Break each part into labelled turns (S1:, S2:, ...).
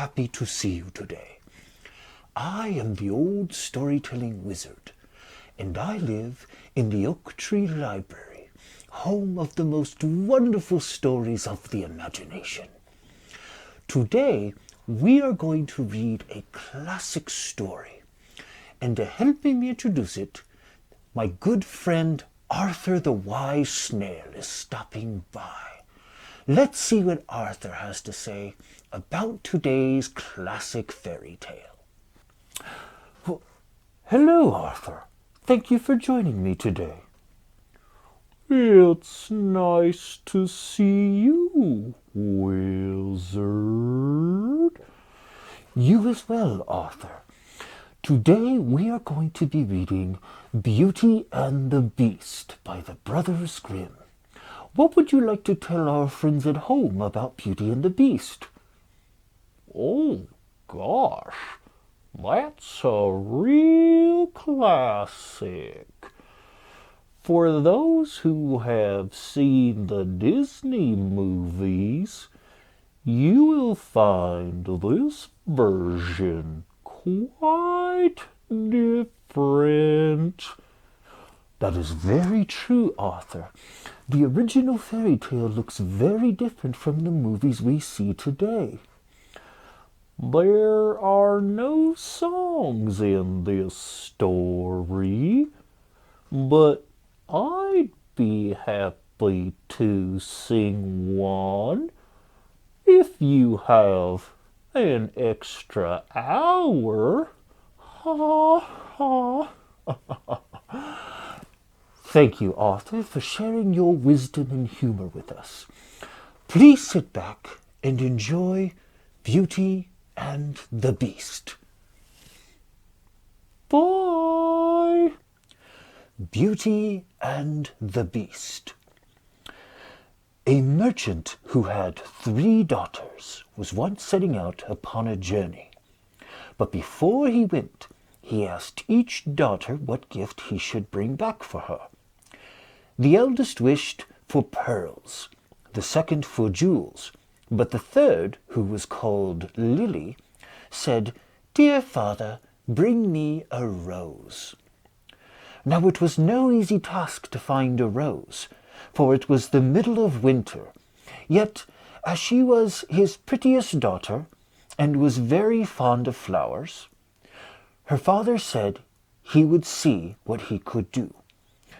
S1: happy to see you today. I am the old storytelling wizard, and I live in the Oak Tree Library, home of the most wonderful stories of the imagination. Today, we are going to read a classic story, and to help me introduce it, my good friend Arthur the Wise Snail is stopping by. Let's see what Arthur has to say about today's classic fairy tale. Well, hello, Arthur. Thank you for joining me today.
S2: It's nice to see you, wizard.
S1: You as well, Arthur. Today we are going to be reading Beauty and the Beast by the Brothers Grimm. What would you like to tell our friends at home about Beauty and the Beast?
S2: Oh, gosh, that's a real classic. For those who have seen the Disney movies, you will find this version quite different.
S1: That is very true, Arthur. The original fairy tale looks very different from the movies we see today.
S2: There are no songs in this story, but I'd be happy to sing one if you have an extra hour. Ha ha.
S1: Thank you, Arthur, for sharing your wisdom and humor with us. Please sit back and enjoy Beauty and the Beast.
S2: Bye.
S1: Beauty and the Beast. A merchant who had 3 daughters was once setting out upon a journey. But before he went, he asked each daughter what gift he should bring back for her. The eldest wished for pearls, the second for jewels, but the third, who was called Lily, said, "Dear father, bring me a rose." Now it was no easy task to find a rose, for it was the middle of winter. Yet, as she was his prettiest daughter, and was very fond of flowers, her father said he would see what he could do.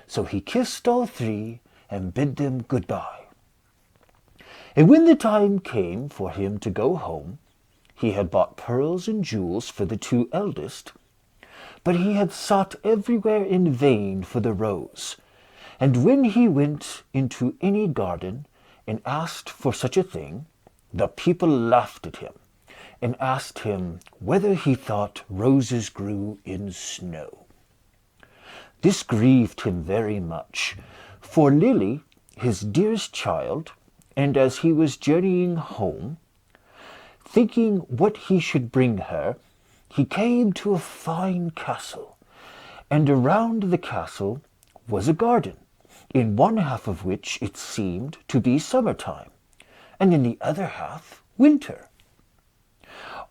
S1: So he kissed all 3 and bid them goodbye. And when the time came for him to go home, he had bought pearls and jewels for the 2 eldest, but he had sought everywhere in vain for the rose. And when he went into any garden and asked for such a thing, the people laughed at him and asked him whether he thought roses grew in snow. This grieved him very much, for Lily, his dearest child, and as he was journeying home, thinking what he should bring her, he came to a fine castle, and around the castle was a garden, in one half of which it seemed to be summertime, and in the other half winter.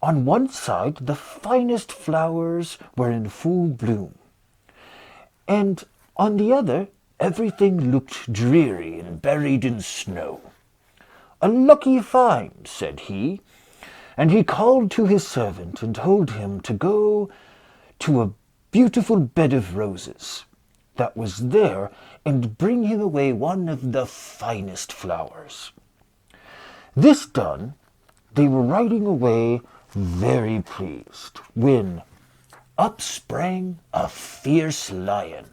S1: On one side the finest flowers were in full bloom, and on the other everything looked dreary and buried in snow. "A lucky find," said he, and he called to his servant and told him to go to a beautiful bed of roses that was there and bring him away one of the finest flowers. This done, they were riding away very pleased, when up sprang a fierce lion,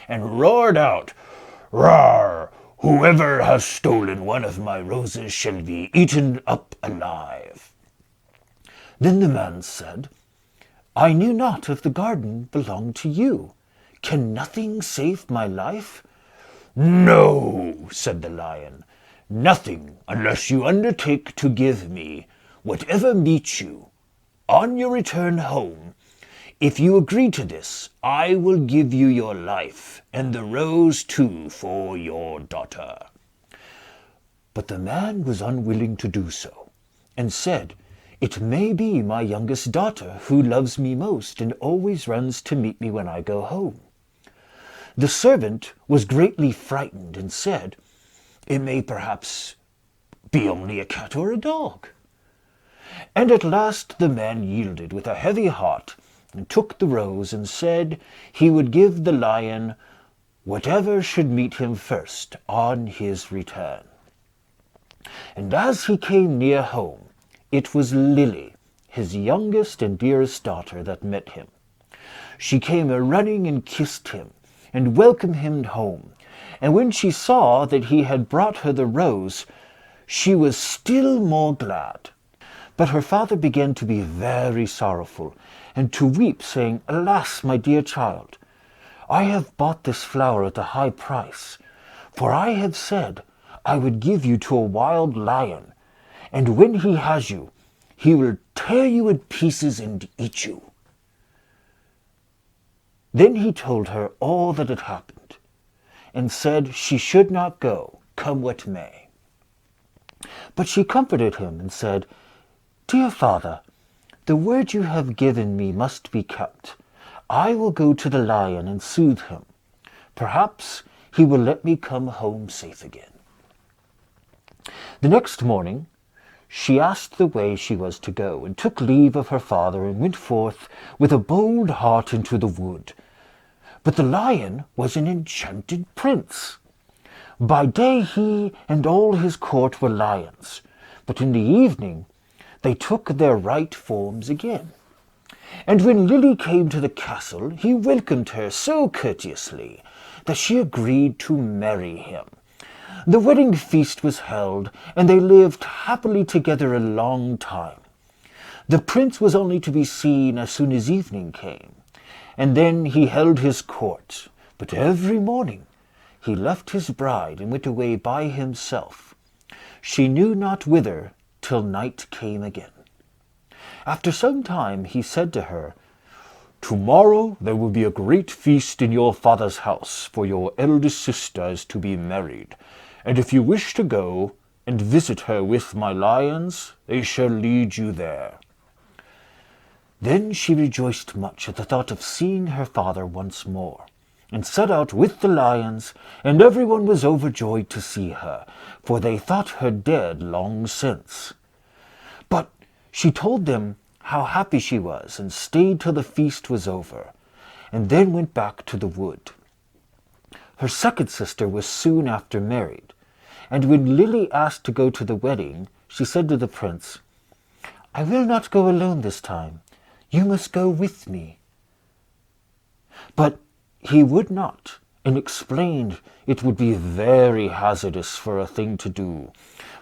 S1: and roared out, "Roar! Whoever has stolen one of my roses shall be eaten up alive." Then the man said, "I knew not if the garden belonged to you. Can nothing save my life?" "No," said the lion, "nothing, unless you undertake to give me whatever meets you. On your return home, if you agree to this, I will give you your life, and the rose too for your daughter." But the man was unwilling to do so, and said, It may be my youngest daughter, who loves me most and always runs to meet me when I go home." The servant was greatly frightened and said, "It may perhaps be only a cat or a dog." And at last the man yielded with a heavy heart and took the rose and said he would give the lion whatever should meet him first on his return. And as he came near home, it was Lily, his youngest and dearest daughter, that met him. She came a-running and kissed him, and welcomed him home. And when she saw that he had brought her the rose, she was still more glad. But her father began to be very sorrowful, and to weep, saying, "Alas, my dear child, I have bought this flower at a high price, for I have said I would give you to a wild lion, and when he has you, he will tear you in pieces and eat you." Then he told her all that had happened, and said she should not go, come what may. But she comforted him and said, "Dear father, the word you have given me must be kept. I will go to the lion and soothe him. Perhaps he will let me come home safe again." The next morning, she asked the way she was to go, and took leave of her father, and went forth with a bold heart into the wood. But the lion was an enchanted prince. By day he and all his court were lions, but in the evening they took their right forms again. And when Lily came to the castle, he welcomed her so courteously that she agreed to marry him. The wedding feast was held, and they lived happily together a long time. The prince was only to be seen as soon as evening came, and then he held his court. But every morning he left his bride and went away by himself. She knew not whither till night came again. After some time he said to her, "Tomorrow there will be a great feast in your father's house, for your eldest sister is to be married. And if you wish to go and visit her with my lions, they shall lead you there." Then she rejoiced much at the thought of seeing her father once more, and set out with the lions, and everyone was overjoyed to see her, for they thought her dead long since. But she told them how happy she was, and stayed till the feast was over, and then went back to the wood. Her second sister was soon after married, and when Lily asked to go to the wedding, she said to the prince, "I will not go alone this time. You must go with me." But he would not, and explained it would be very hazardous for a thing to do,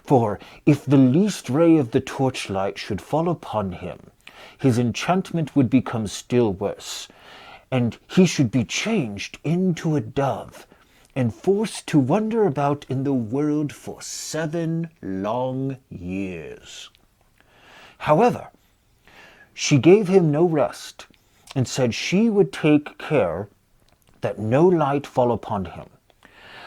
S1: for if the least ray of the torchlight should fall upon him, his enchantment would become still worse, and he should be changed into a dove, and forced to wander about in the world for 7 long years. However, she gave him no rest, and said she would take care that no light fall upon him.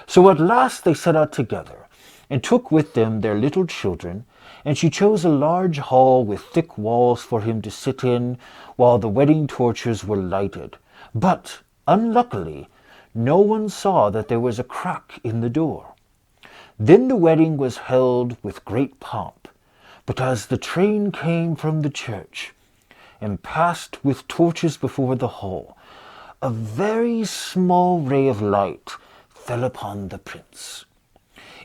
S1: So at last they set out together, and took with them their little children, and she chose a large hall with thick walls for him to sit in, while the wedding torches were lighted. But, unluckily, no one saw that there was a crack in the door. Then the wedding was held with great pomp, but as the train came from the church, and passed with torches before the hall, a very small ray of light fell upon the prince.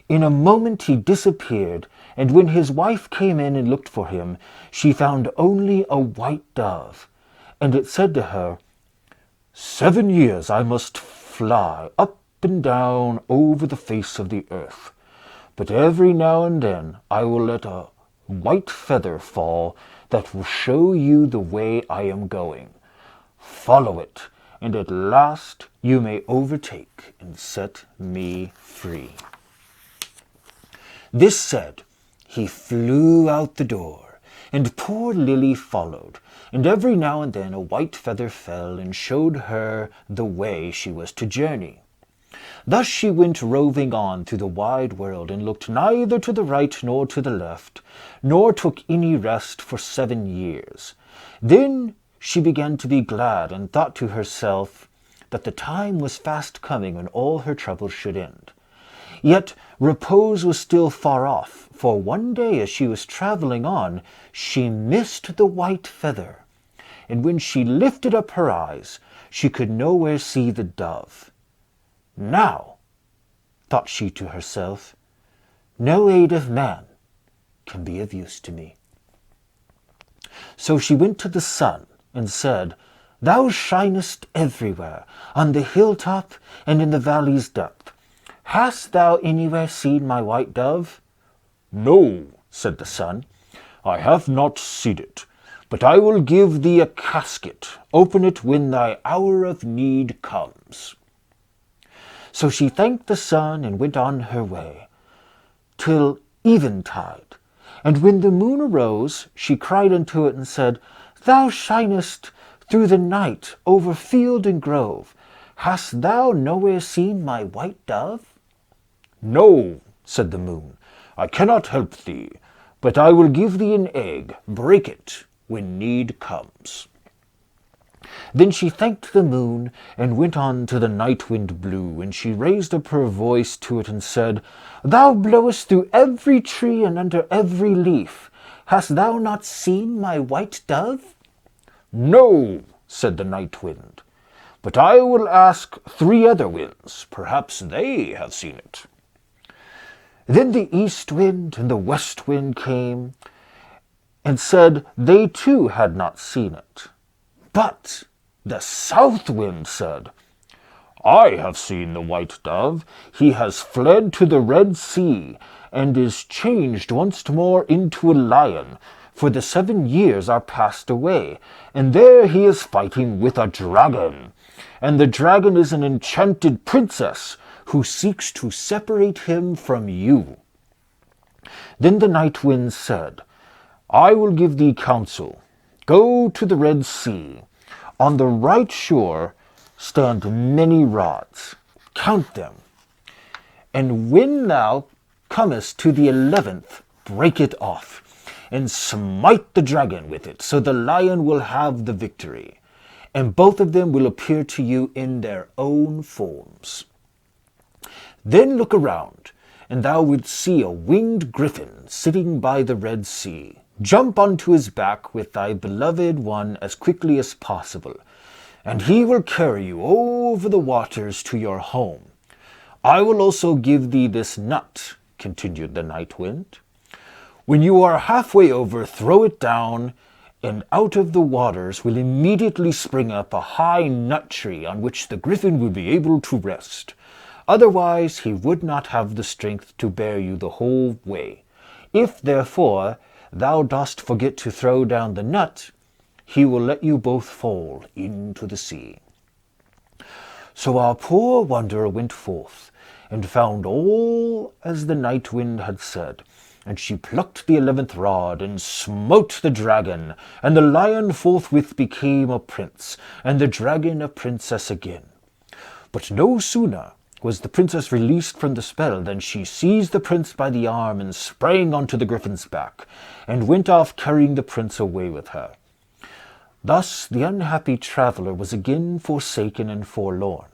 S1: In a moment he disappeared, and when his wife came in and looked for him, she found only a white dove, and it said to her, "7 years I must fly up and down over the face of the earth, but every now and then I will let a white feather fall that will show you the way I am going. Follow it, and at last you may overtake and set me free." This said, he flew out the door, and poor Lily followed, and every now and then a white feather fell and showed her the way she was to journey. Thus she went roving on through the wide world, and looked neither to the right nor to the left, nor took any rest for 7 years. Then she began to be glad, and thought to herself that the time was fast coming when all her troubles should end. Yet repose was still far off, for one day as she was travelling on, she missed the white feather, and when she lifted up her eyes, she could nowhere see the dove. Now, thought she to herself, no aid of man can be of use to me. So she went to the sun and said, Thou shinest everywhere, on the hilltop and in the valley's depth. Hast thou anywhere seen my white dove?
S2: No, said the sun, I have not seen it, but I will give thee a casket. Open it when thy hour of need comes.
S1: So she thanked the sun and went on her way, till eventide. And when the moon arose, she cried unto it and said, Thou shinest through the night over field and grove. Hast thou nowhere seen my white dove?
S2: No, said the moon, I cannot help thee, but I will give thee an egg. Break it when need comes.
S1: Then she thanked the moon, and went on till the night wind blew, and she raised up her voice to it, and said, Thou blowest through every tree and under every leaf. Hast thou not seen my white dove?
S2: No, said the night wind, but I will ask 3 other winds. Perhaps they have seen it.
S1: Then the east wind and the west wind came, and said they too had not seen it. But the south wind said,
S2: I have seen the white dove. He has fled to the Red Sea, and is changed once more into a lion, for the 7 years are passed away, and there he is fighting with a dragon. And the dragon is an enchanted princess, who seeks to separate him from you.
S1: Then the night wind said,
S2: I will give thee counsel. Go to the Red Sea. On the right shore stand many rods. Count them.
S1: And when thou comest to the 11th, break it off, and smite the dragon with it, so the lion will have the victory, and both of them will appear to you in their own forms. Then look around, and thou wilt see a winged griffin sitting by the Red Sea. Jump onto his back with thy beloved one as quickly as possible, and he will carry you over the waters to your home. I will also give thee this nut, continued the night wind. When you are halfway over, throw it down, and out of the waters will immediately spring up a high nut tree on which the griffin will be able to rest. Otherwise he would not have the strength to bear you the whole way. If, therefore, thou dost forget to throw down the nut, he will let you both fall into the sea. So our poor wanderer went forth, and found all as the night wind had said. And she plucked the 11th rod, and smote the dragon, and the lion forthwith became a prince, and the dragon a princess again. But no sooner was the princess released from the spell than she seized the prince by the arm, and sprang onto the griffin's back, and went off carrying the prince away with her. Thus the unhappy traveller was again forsaken and forlorn.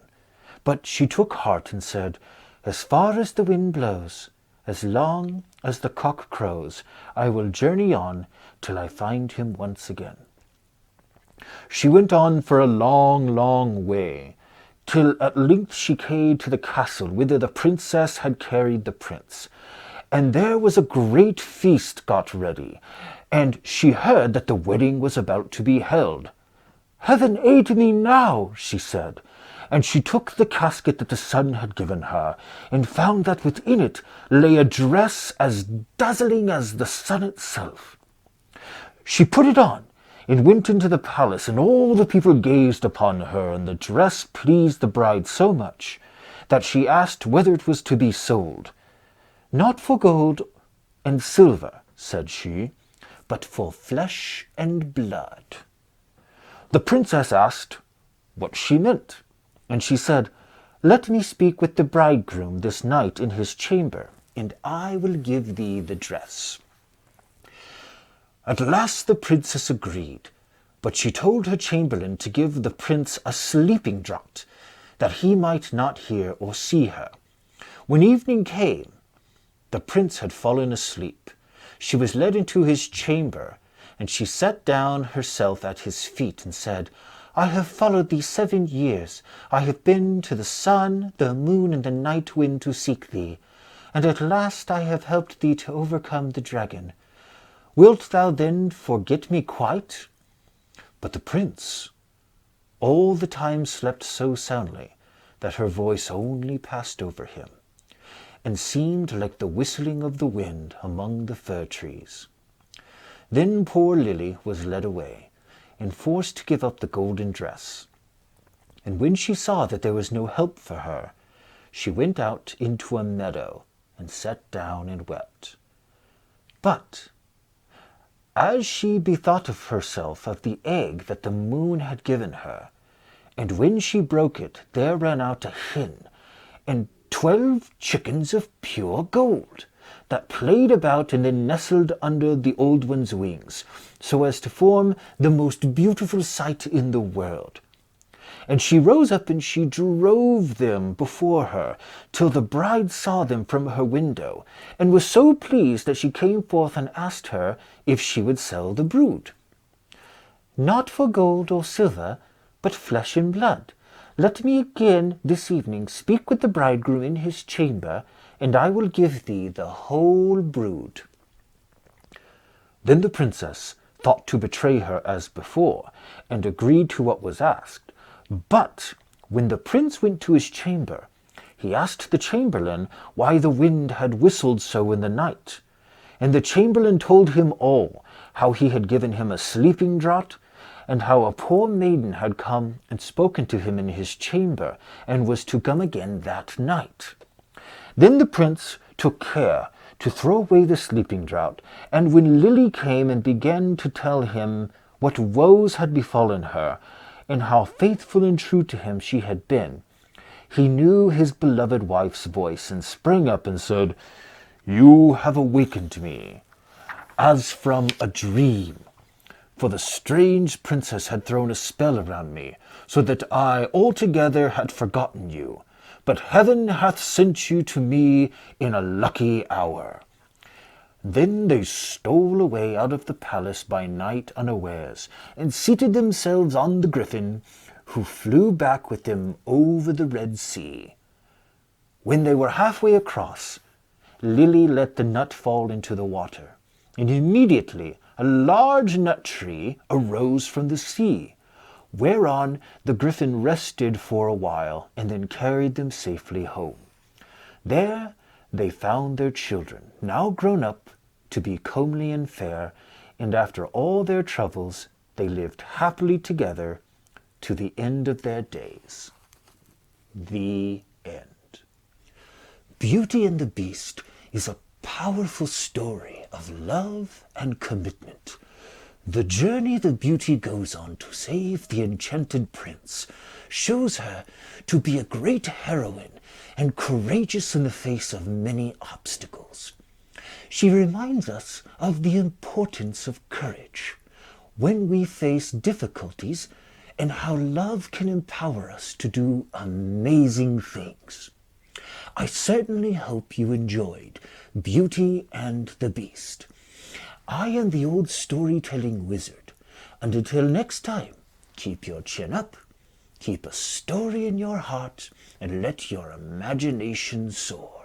S1: But she took heart and said, As far as the wind blows, as long as the cock crows, I will journey on till I find him once again. She went on for a long, long way, till at length she came to the castle whither the princess had carried the prince. And there was a great feast got ready, and she heard that the wedding was about to be held. Heaven aid me now, she said, and she took the casket that the sun had given her, and found that within it lay a dress as dazzling as the sun itself. She put it on, and went into the palace, and all the people gazed upon her, and the dress pleased the bride so much that she asked whether it was to be sold. Not for gold and silver, said she, but for flesh and blood. The princess asked what she meant, and she said,
S2: Let me speak with the bridegroom this night in his chamber, and I will give thee the dress." At last the princess agreed, but she told her chamberlain to give the prince a sleeping draught, that he might not hear or see her. When evening came, the prince had fallen asleep. She was led into his chamber, and she sat down herself at his feet and said, "I have followed thee 7 years. I have been to the sun, the moon, and the night wind to seek thee, and at last I have helped thee to overcome the dragon. Wilt thou then forget me quite?" But the prince all the time slept so soundly that her voice only passed over him, and seemed like the whistling of the wind among the fir trees. Then poor Lily was led away, and forced to give up the golden dress. And when she saw that there was no help for her, she went out into a meadow and sat down and wept. But as she bethought of herself of the egg that the moon had given her, and when she broke it, there ran out a hen, and 12 chickens of pure gold, that played about and then nestled under the old one's wings, so as to form the most beautiful sight in the world. And she rose up and she drove them before her, till the bride saw them from her window, and was so pleased that she came forth and asked her if she would sell the brood. "Not for gold or silver, but flesh and blood. Let me again this evening speak with the bridegroom in his chamber, and I will give thee the whole brood." Then the princess thought to betray her as before, and agreed to what was asked. But when the prince went to his chamber, he asked the chamberlain why the wind had whistled so in the night. And the chamberlain told him all, how he had given him a sleeping draught, and how a poor maiden had come and spoken to him in his chamber, and was to come again that night. Then the prince took care to throw away the sleeping draught, and when Lily came and began to tell him what woes had befallen her, and how faithful and true to him she had been, he knew his beloved wife's voice, and sprang up and said, "You have awakened me, as from a dream, for the strange princess had thrown a spell around me, so that I altogether had forgotten you. But heaven hath sent you to me in a lucky hour." Then they stole away out of the palace by night unawares, and seated themselves on the griffin, who flew back with them over the Red Sea. When they were halfway across, Lily let the nut fall into the water, and immediately a large nut tree arose from the sea, whereon the griffin rested for a while, and then carried them safely home. There they found their children, now grown up, to be comely and fair, and after all their troubles they lived happily together to the end of their days. The end. Beauty and the Beast is a powerful story of love and commitment. The journey the beauty goes on to save the enchanted prince shows her to be a great heroine and courageous in the face of many obstacles. She reminds us of the importance of courage when we face difficulties, and how love can empower us to do amazing things. I certainly hope you enjoyed Beauty and the Beast. I am the old storytelling wizard, and until next time, keep your chin up, keep a story in your heart, and let your imagination soar.